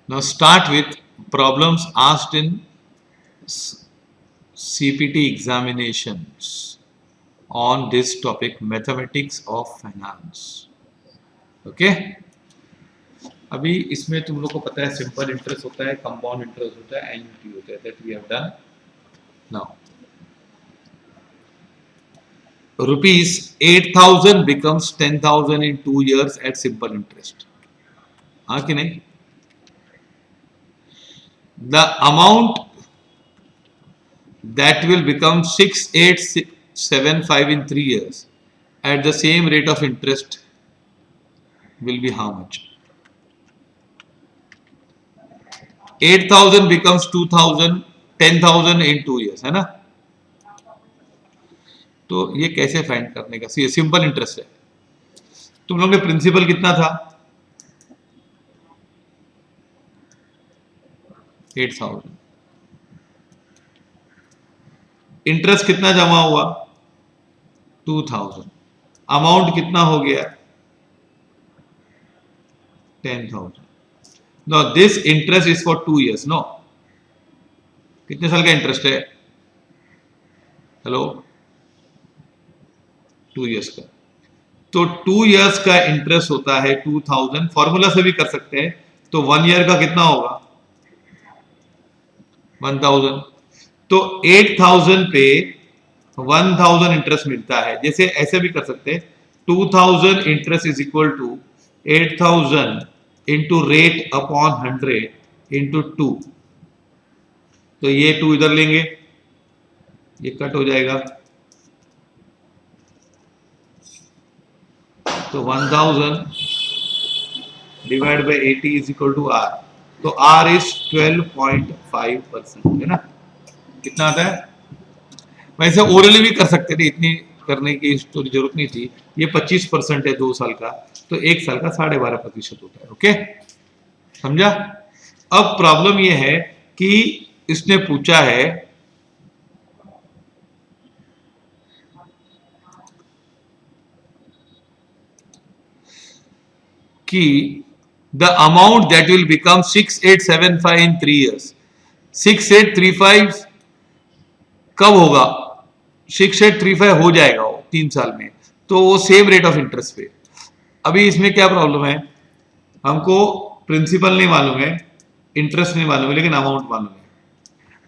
Now start with problems asked in CPT examinations on this topic, mathematics of finance. Okay? अभी इसमें तुम लोग को पता है सिंपल इंटरेस्ट होता है, कंपाउंड इंटरेस्ट होता है, एन्युटी होता है, that we have done now. Rupees 8,000 becomes 10,000 in 2 years at simple interest. हाँ कि नहीं? The amount that will become 6,875 in 3 years at the same rate of interest will be how much? 8,000 becomes 2,000, 10,000 in 2 years, है ना? तो ये कैसे find करने का? सिंपल इंटरेस्ट है. तुम लोग ने प्रिंसिपल कितना था? 8,000. इंटरेस्ट कितना जमा हुआ? 2,000. अमाउंट कितना हो गया? 10,000. Now this interest is for 2 years, no? कितने साल का इंटरेस्ट है? हेलो, 2 years का. तो 2 years का इंटरेस्ट होता है 2,000. फॉर्मूला से भी कर सकते हैं. तो 1 year का कितना होगा? 1,000. तो 8,000 पे 1,000 इंटरेस्ट मिलता है. जैसे ऐसे भी कर सकते हैं, 2,000 interest is equal to 8,000 into rate upon 100 into 2. तो ये 2 इधर लेंगे, ये कट हो जाएगा. तो 1,000 divide by 80 is equal to R. तो आर इज 12.5% है ना? कितना आता है? वैसे ओरली भी कर सकते थे, इतनी करने की तो जरूरत नहीं थी. ये 25% है 2 साल का, तो 1 साल का 12.5% होता है. ओके, समझा? अब प्रॉब्लम ये है कि इसने पूछा है कि the amount that will become 6,875 in 3 years. 6,835 कब होगा? 6,835 हो जाएगा वो 3 साल में. तो वो सेम रेट ऑफ इंटरेस्ट पे. अभी इसमें क्या प्रॉब्लम है? हमको प्रिंसिपल नहीं मालूम है, इंटरेस्ट नहीं मालूम है, लेकिन अमाउंट मालूम है.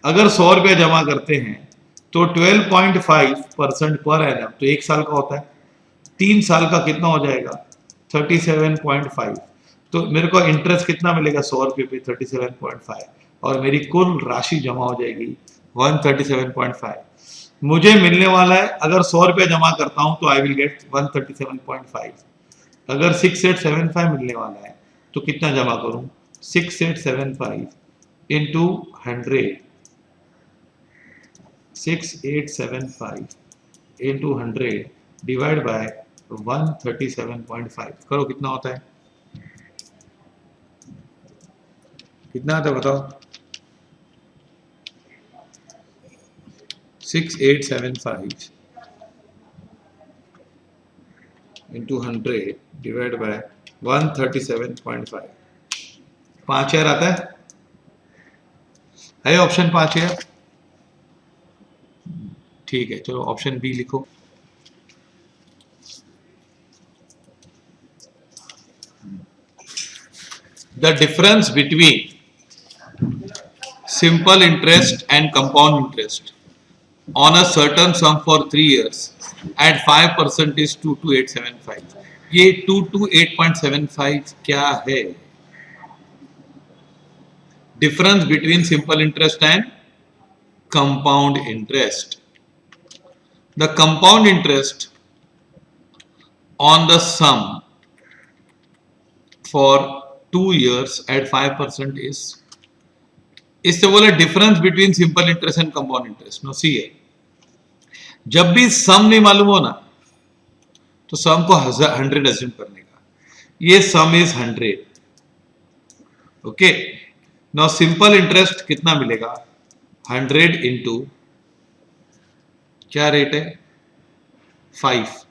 अगर 100 रुपया जमा करते हैं तो 12.5% पर एनम, तो 1 साल का होता है. 3 साल का कितना हो जाएगा? 37.5. तो मेरे को इंटरेस्ट कितना मिलेगा 100 रुपये पे? 37.5. और मेरी कुल राशि जमा हो जाएगी 137.5. मुझे मिलने वाला है, अगर 100 रुपया जमा करता हूं तो आई विल गेट 137.5. अगर 6,875 मिलने वाला है तो कितना जमा करूं? 6,875 इंटू 100. 6,875 into 100 divide by 137.5. करो कितना होता है? कितना आता है बताओ? 6,875 इंटू 100 डिवाइड बाय 137.5. 5,000 आता है ऑप्शन 5,000. ठीक है, चलो ऑप्शन बी लिखो. The difference between simple interest and compound interest on a certain sum for 3 years at 5% is 22875. ये 228.75 क्या है? Difference between simple interest and compound interest. The compound interest on the sum for 2 years at 5% is, इससे बोले difference between simple interest and compound interest. No, see है, जब भी सम नहीं मालूम हो ना तो सम को 100 अज्यूम करने का. ये sum is 100. Okay, no simple interest कितना मिलेगा? 100 इंटू क्या रेट है? 5.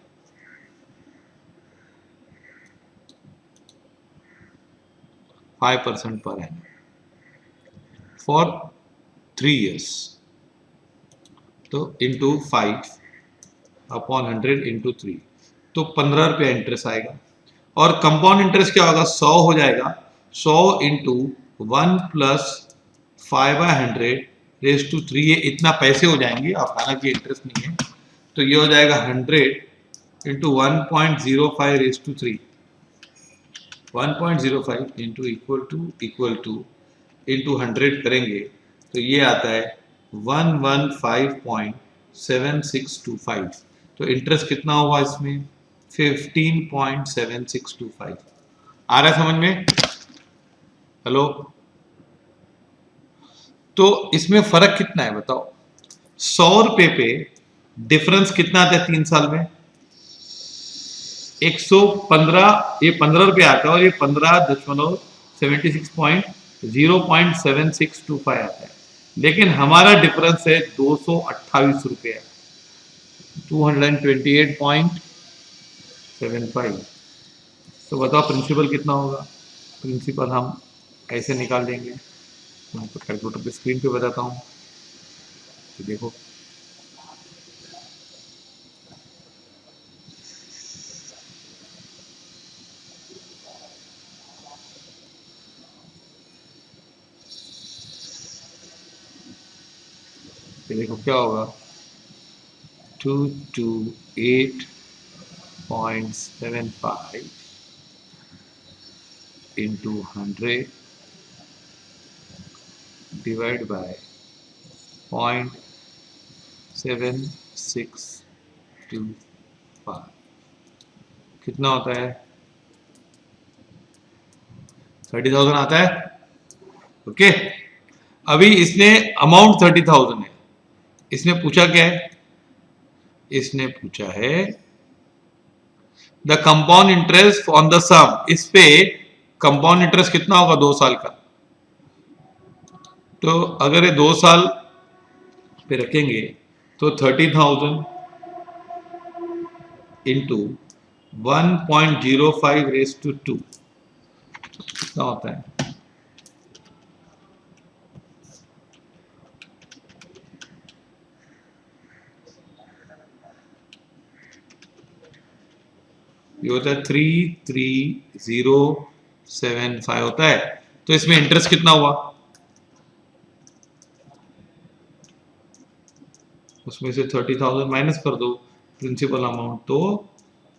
5% पर एनम. फॉर 3 years, तो इंटू 5 अपॉन 100 इंटू 3, तो 15 रुपया इंटरेस्ट आएगा। और कंपाउंड इंटरेस्ट क्या होगा, 100 हो जाएगा, 100 इंटू 1 प्लस 5/100 रेज टू 3, ये इतना पैसे हो जाएंगे, और हालांकि इंटरेस्ट नहीं है, तो ये हो जाएगा 100 into 1.05 raise to 3, 1.05 into equal to into 100 करेंगे तो ये आता है 115.7625। तो इंटरेस्ट कितना हुआ इसमें, 15.7625। आ रहा है समझ में? हेलो, तो इसमें फर्क कितना है बताओ, 100 रुपए पे डिफरेंस कितना आता है 3 साल में, 115, ये 15 रुपये आता है, और ये 15.76.0.7625 आता है, लेकिन हमारा डिफरेंस है 228 रुपये, 228.75। तो बताओ प्रिंसिपल कितना होगा, प्रिंसिपल हम ऐसे निकाल देंगे, मैं तो कैलकुलेटर पे स्क्रीन पे बताता हूँ, तो देखो क्या होगा, 228.75 इंटू 100 डिवाइड बाय 0.7625 कितना होता है, 30,000 आता है। ओके, अभी इसने अमाउंट 30,000 है, इसने पूछा क्या है, इसने पूछा है the compound interest on the sum, इस पे कंपाउंड इंटरेस्ट कितना होगा 2 साल का, तो अगर ये 2 साल पे रखेंगे तो 30,000 इंटू 1.05 रेज टू 2 कितना होता है, ये होता है 33075 होता है। तो इसमें इंटरेस्ट कितना हुआ, उसमें से 30,000 माइनस कर दो प्रिंसिपल अमाउंट, तो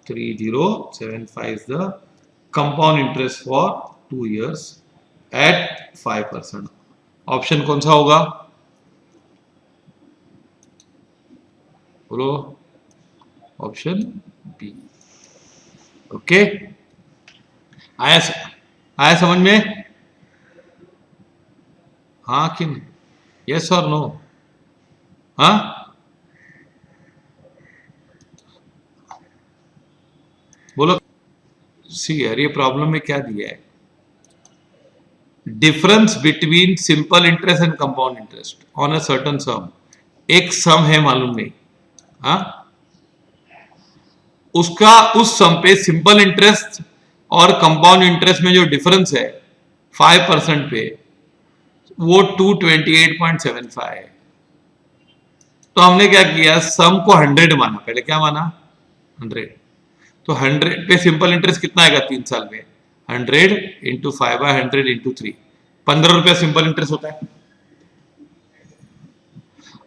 3075 is the compound interest for 2 years at 5%। Option कौन सा होगा, बोलो, ऑप्शन बी। ओके, आया आया समझ में, हाँ कि नहीं, यस और नो, हाँ, बोलो। सी यार, ये प्रॉब्लम में क्या दिया है, difference between simple interest and compound interest on a certain सम, एक सम है मालूम नहीं, हाँ, उसका उस सम पे सिंपल इंटरेस्ट और कंपाउंड इंटरेस्ट में जो डिफरेंस है 5% पे, वो 228.75 है। तो हमने क्या किया, सम को 100 माना, पहले क्या माना 100, तो 100 पे सिंपल इंटरेस्ट कितना आएगा 3 साल में, 100 इंटू 5/100 इंटू 3, 15 रुपया सिंपल इंटरेस्ट होता है।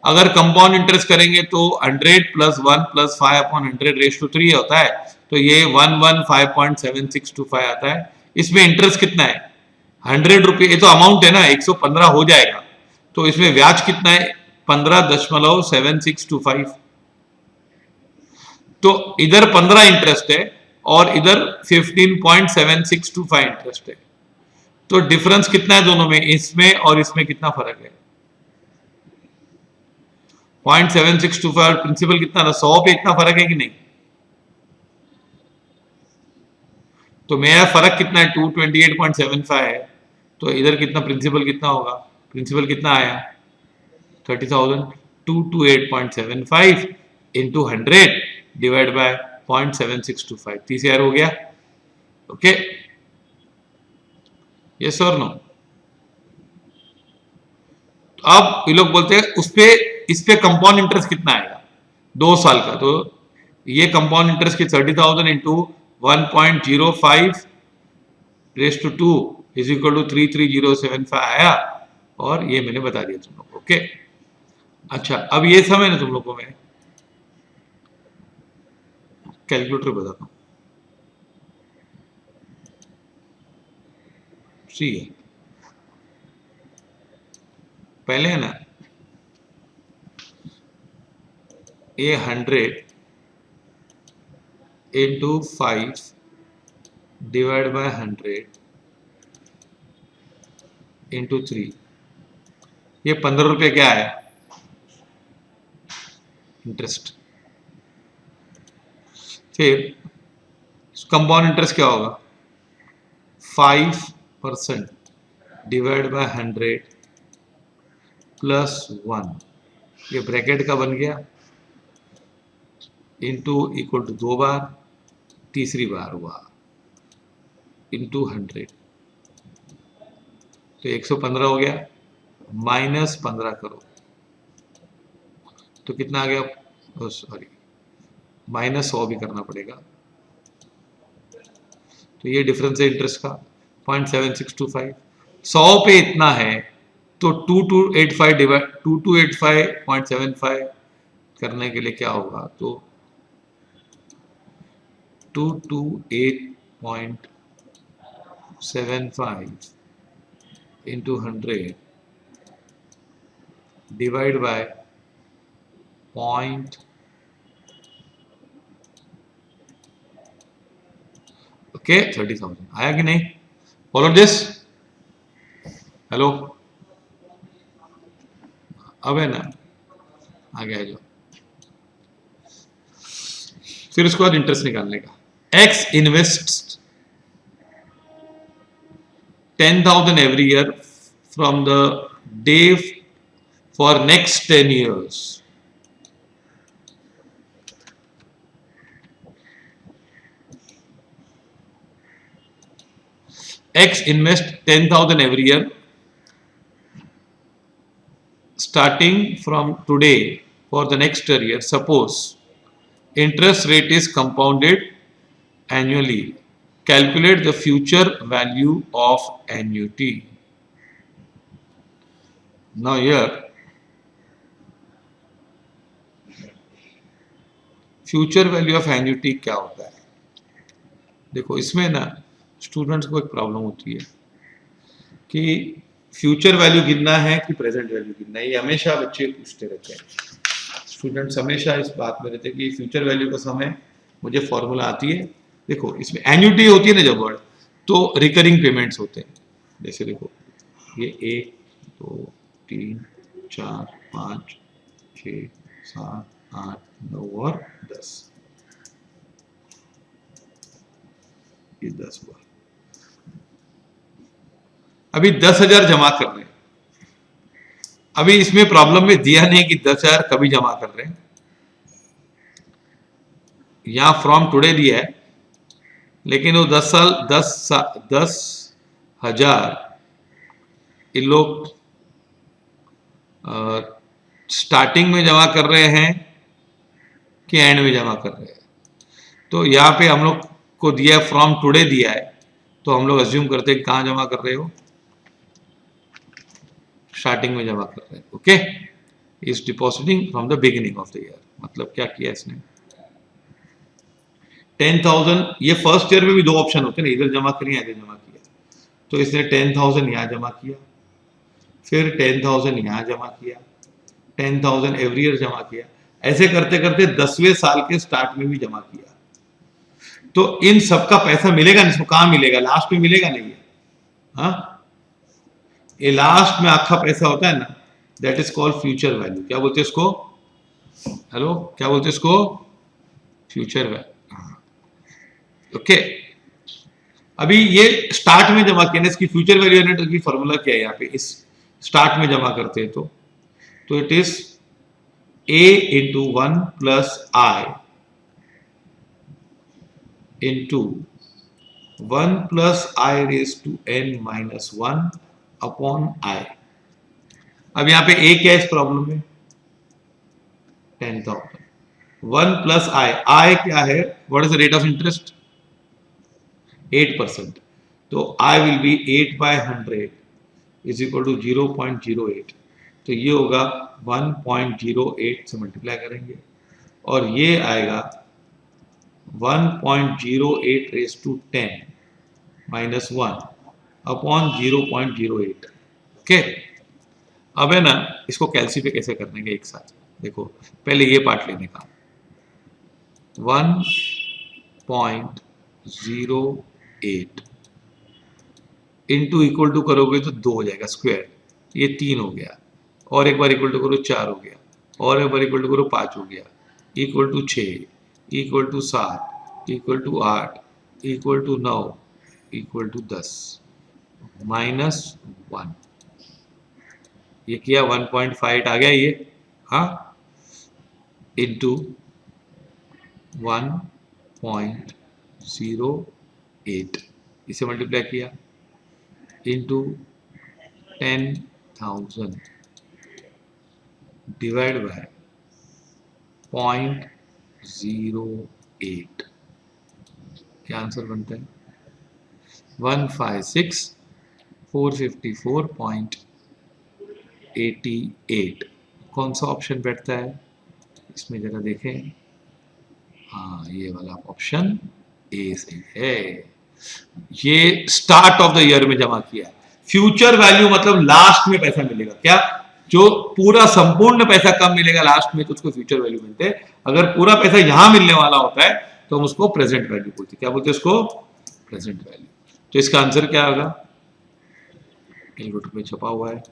अगर कंपाउंड इंटरेस्ट करेंगे तो 100 प्लस 1 प्लस 5/100 रेज टू 3 होता है, तो ये 115.7625 आता है। इसमें इंटरेस्ट कितना है 100 रुपये, ये तो अमाउंट है ना, 115 हो जाएगा, तो इसमें ब्याज कितना है 15.7625, तो इधर 15 इंटरेस्ट है और इधर 15.7625 इंटरेस्ट है, तो डिफरेंस कितना है दोनों में, इसमें और इसमें कितना फर्क है, 0.7625, प्रिंसिपल कितना था 100 पे, इतना फर्क है कि नहीं, तो मेरा फर्क कितना है 228.75 है, तो इधर कितना प्रिंसिपल कितना होगा, प्रिंसिपल कितना आया 30,000, 228.75 इंटू 100 डिवाइड बाय 0.7625, 30,000 हो गया। ओके, यस और नो, अब ये लोग बोलते हैं इस पे कंपाउंड इंटरेस्ट कितना आएगा 2 साल का, तो ये कंपाउंड इंटरेस्ट की 30,000 into 1.05 raise to 2 is equal to 33075 आया, और ये मैंने बता दिया तुम लोग को। ओके, अच्छा अब ये समय ना तुम लोग को मैं कैलकुलेटर बताता हूँ। सी है पहले है ना, ये 100 इंटू 5 डिवाइड बाय 100 इंटू 3, ये 15 रुपये क्या है इंटरेस्ट। फिर कंपाउंड इंटरेस्ट क्या होगा 5% डिवाइड बाय 100 प्लस 1, ये ब्रैकेट का बन गया, इंटू इक्वल टू 2 बार, तीसरी बार हुआ इंटू 100, तो 115 हो गया, माइनस 15 करो तो कितना आ गया, सॉरी माइनस 100 भी करना पड़ेगा, तो ये डिफरेंस है इंटरेस्ट का 0.7625। 100 पे इतना है तो 2285 डिवाइड 2285.75 करने के लिए क्या होगा, तो 228.75 into 100 divide by point, okay 30,000 आया कि नहीं, फॉलो दिस, हेलो अब है ना आगे आ जाओ। फिर उसके बाद इंटरेस्ट निकालने का, x invest 10,000 every year from the day for next 10 years. X invest 10,000 every year starting from today for the next year. Suppose interest rate is compounded annually. Calculate the future value of annuity. Now here future value of annuity क्या होता है, देखो इसमें ना students को एक problem होती है कि फ्यूचर वैल्यू गिनना है कि प्रेजेंट वैल्यू गिनना है, ये हमेशा बच्चे पूछते रहते हैं, स्टूडेंट्स हमेशा इस बात में रहते हैं कि फ्यूचर वैल्यू का समय मुझे फॉर्मूला आती है। देखो इसमें एन्युटी होती है ना जब वर्ड, तो रिकरिंग पेमेंट्स होते हैं, जैसे देखो ये 1 2 3 4 5 6 7 8 9 और 10, ये 10 हुआ, अभी 10,000 जमा कर रहे हैं, अभी इसमें प्रॉब्लम में दिया नहीं कि 10,000 कभी जमा कर रहे हैं, यहां फ्रॉम टुडे दिया है, लेकिन वो 10,000 इन लोग स्टार्टिंग में जमा कर रहे हैं कि एंड में जमा कर रहे हैं, तो यहाँ पे हम लोग को दिया है फ्रॉम टुडे दिया है, तो हम लोग अज्यूम करते हैं कि कहाँ जमा कर रहे हो, स्टार्टिंग में जमा कर रहे हैं। Okay, is depositing from the beginning of the year, मतलब क्या किया इसने 10,000, ये फर्स्ट ईयर में भी 2 ऑप्शन होते हैं ना, इधर जमा करिए इधर जमा किया, तो इसने 10,000 यहाँ जमा किया, फिर 10,000 यहाँ जमा किया, 10,000 एवरी ईयर जमा किया, ऐसे करते करते 10वें साल के स्टार्ट में भी जमा किया, तो इन सबका पैसा मिलेगा नहीं, इसको कहाँ मिलेगा, लास्ट में मिलेगा नहीं है, हाँ ये लास्ट में आखा पैसा होता है ना, that is called future value. क्या बोलते हैं इसको, हेलो क्या बोलते हैं इसको, फ्यूचर वैल्यू। ओके, अभी ये स्टार्ट में जमा किया, इसकी फ्यूचर वैल्यू यूनिट की फॉर्मूला क्या है यहाँ पे, इस स्टार्ट में जमा करते हैं तो it is a into 1 plus I into 1 plus I raised to n minus 1 upon I, अब यहाँ पे ए क्या है इस प्रॉब्लम में? 10,000. 1 प्लस आई, आई क्या है? What is the rate of interest? 8%. तो I will be 8/100 is equal to 0.08. तो ये होगा 1.08 से मल्टीप्लाई करेंगे और ये आएगा 1.08 raise to 10 minus 1 upon 0.08. Okay, अब है ना इसको कैलसी पे कैसे करने के एक साथ देखो. पहले ये पार्ट लेने का 1.08 इंटू इक्वल टू करोगे तो 2 हो जाएगा स्क्वायर, ये 3 हो गया, और एक बार इक्वल टू करो 4 हो गया, और एक बार इक्वल टू करो 5 हो गया, equal to 6, equal to 7, equal to 8, equal to 9, equal to 10 minus 1. ये किया 1.5 आ गया ये, हाँ, इंटू 1.08 इसे मल्टीप्लाई किया इंटू 10,000 डिवाइड बाय 0.08. क्या आंसर बनता है? 156,454.88. कौन सा ऑप्शन बैठता है इसमें जरा देखें. हाँ, ये वाला ऑप्शन ए सही है. ये स्टार्ट ऑफ द ईयर में जमा किया है. फ्यूचर वैल्यू मतलब लास्ट में पैसा मिलेगा. क्या? जो पूरा संपूर्ण पैसा कब मिलेगा लास्ट में, तो उसको फ्यूचर वैल्यू मिलते हैं. अगर पूरा पैसा यहां मिलने वाला होता है तो हम उसको प्रेजेंट वैल्यू बोलते हैं. क्या बोलते हैं उसको? Present value. तो इसका आंसर क्या होगा? कैलकुलेटर में छपा हुआ है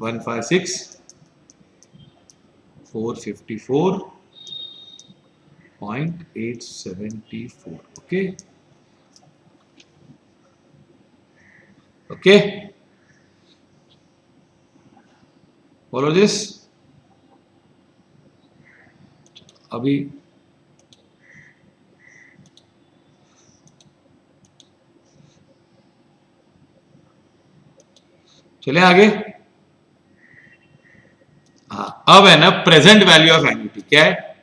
156,454.874. Okay okay, follow this. अभी चले आगे. हाँ, अब है ना प्रेजेंट वैल्यू ऑफ एन्युटी क्या है?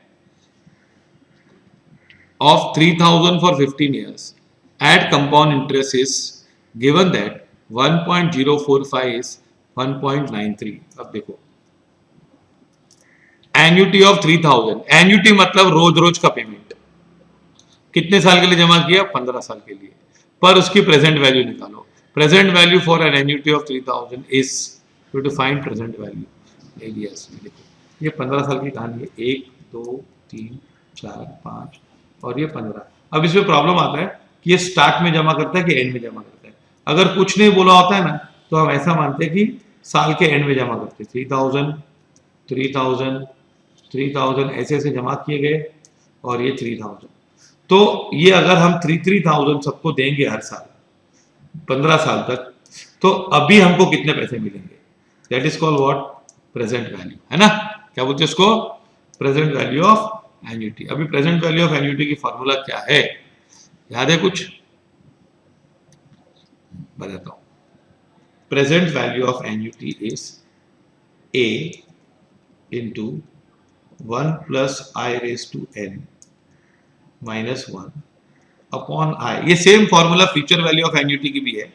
Of 3,000 for 15 years at compound interest is given that 1.045 is 1.93. अब देखो एन्युटी ऑफ 3,000, एन्युटी मतलब रोज रोज का पेमेंट. कितने साल के लिए जमा किया? 15 साल के लिए. पर उसकी प्रेजेंट वैल्यू निकालो. Present value for an annuity of 3,000 is to find present value. एलियस में देखो, ये 15 साल की कहानी है. 1 2 3 4 5 और ये 15. अब इसमें प्रॉब्लम आता है कि ये स्टार्ट में जमा करता है कि एंड में जमा करता है. अगर कुछ नहीं बोला होता है ना तो हम ऐसा मानते हैं कि साल के एंड में जमा करते. 3,000 3,000 3,000 ऐसे ऐसे जमा किए गए और ये 3,000. तो ये अगर हम 3,000 सबको देंगे हर साल 15 साल तक, तो अभी हमको कितने पैसे मिलेंगे? That is called what? Present value, है ना. क्या बोलते हैं इसको? Present value of annuity. अभी प्रेजेंट वैल्यू ऑफ एन्युटी की फॉर्मूला क्या है? याद है कुछ? बताता हूं. Present value of annuity is A into 1 plus I raise to N minus 1 upon I. ये same formula future value of annuity की भी है,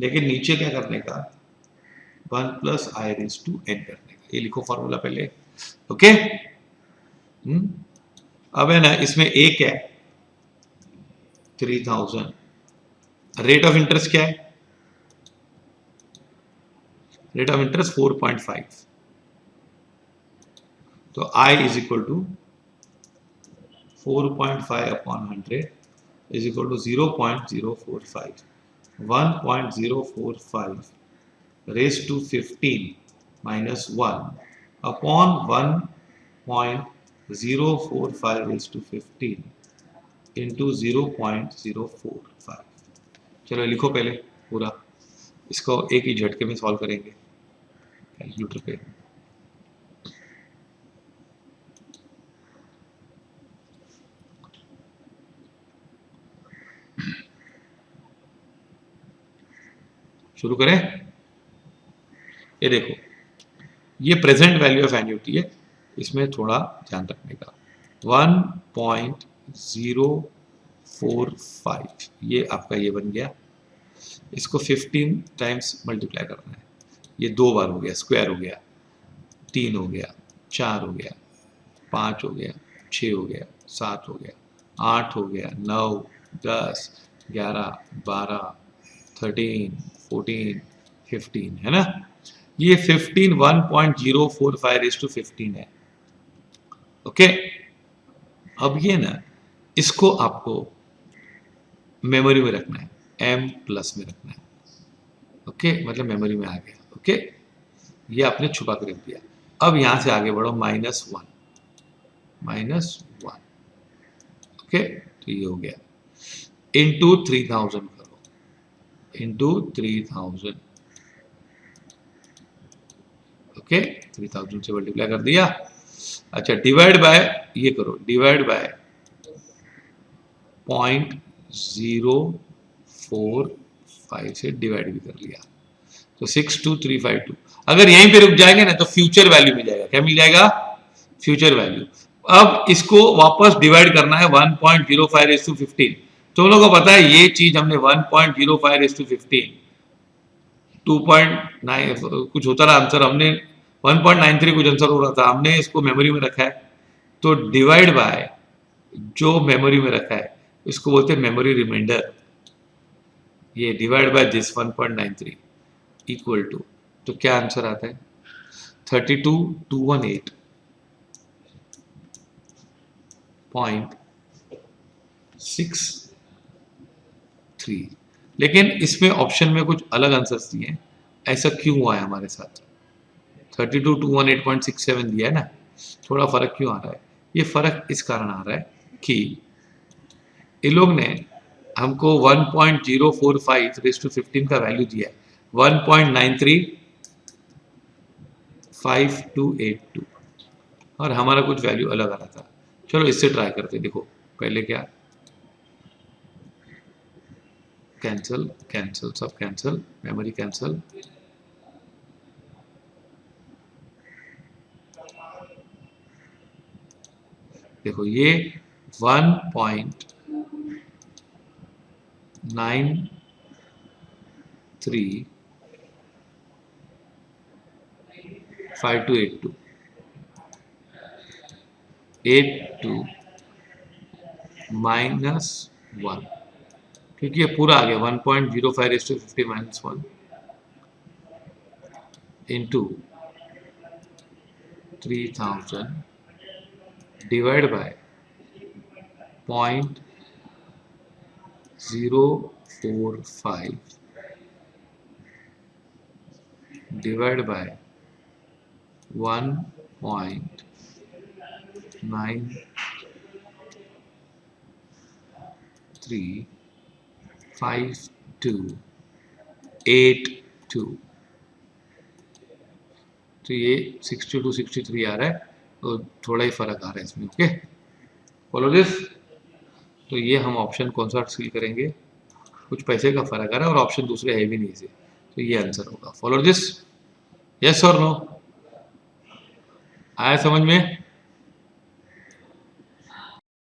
लेकिन नीचे क्या करने का? 1 plus I raise to N करने का. ये लिखो फॉर्मूला पहले. ओके. अब है ना इसमें ए क्या है? 3,000. रेट ऑफ इंटरेस्ट क्या है? Rate of interest 4.5. तो I is equal to 4.5 upon 100 is equal to 0.045. 1.045 raised to 15 minus 1 upon 1.045 raised to 15 into 0.045. चलो लिखो पहले पूरा. इसको एक ही झटके में सॉल्व करेंगे कैलकुलेटर पे. शुरू करें. ये देखो ये प्रेजेंट वैल्यू ऑफ एन्युटी है, इसमें थोड़ा ध्यान रखने का। 1.045 ये आपका ये बन गया, इसको 15 टाइम्स मल्टीप्लाई करना है, ये 2 बार हो गया, स्क्वायर हो गया, 3 हो गया, 4 हो गया, 5 हो गया, 6 हो गया, 7 हो गया, 8 हो गया, 9, 10, 11, 12, 13, 14, 15 है ना। ये 15 1.045:15 है। ओके, अब ये ना इसको आपको मेमोरी में रखना है, m प्लस में रखना है। ओके, मतलब मेमोरी में आ गया। ओके, ये आपने छुपा कर रख दिया। अब यहां से आगे बढ़ो, -1 -1। ओके, तो ये हो गया, इंटू 3000 करो, इंटू 3000। ओके, 3000 से मल्टीप्लाई कर दिया। अच्छा, डिवाइड बाय ये करो, डिवाइड बाय 0.045 से डिवाइड भी कर लिया, तो 62352। अगर यहीं पे रुक जाएंगे ना तो फ्यूचर वैल्यू मिल जाएगा। क्या मिल जाएगा? Future value. अब इसको वापस डिवाइड करना है 1.05:15। तुम लोगों को पता है ये चीज हमने 1.05:15 2.9 कुछ होता रहा आंसर, हमने 1.93 कुछ आंसर हो रहा था, हमने इसको मेमोरी में रखा है। तो डिवाइड बाय जो मेमोरी में रखा है इसको बोलते हैं मेमोरी रिमाइंडर। ये divide by this 1.93 equal to, तो क्या आंसर आता है? 32,218.63। लेकिन इसमें ऑप्शन में कुछ अलग आंसर्स दिए हैं, ऐसा क्यों हुआ है हमारे साथ? 32,218.67 दिया है ना, थोड़ा फर्क क्यों आ रहा है? ये फर्क इस कारण आ रहा है कि इन लोग ने हमको 1.045:15 का वैल्यू दिया है, 1.935282 और हमारा कुछ वैल्यू अलग आ रहा था। चलो इससे ट्राई करते, देखो पहले क्या, कैंसिल कैंसिल सब कैंसिल, मेमोरी कैंसिल, देखो ये 1.935282 -1, क्योंकि ये पूरा आ गया 1.05:15 -1 into 3000 divide by 0.045 divide by 1.935282। तो ये 62 63 आ रहा है, तो थोड़ा ही फर्क आ रहा है इसमें। Okay, follow this. तो ये हम ऑप्शन कौन सा सील करेंगे, कुछ पैसे का फर्क आ रहा है और ऑप्शन दूसरे है भी नहीं से, तो ये आंसर होगा। फॉलो दिस, यस और नो, आया समझ में?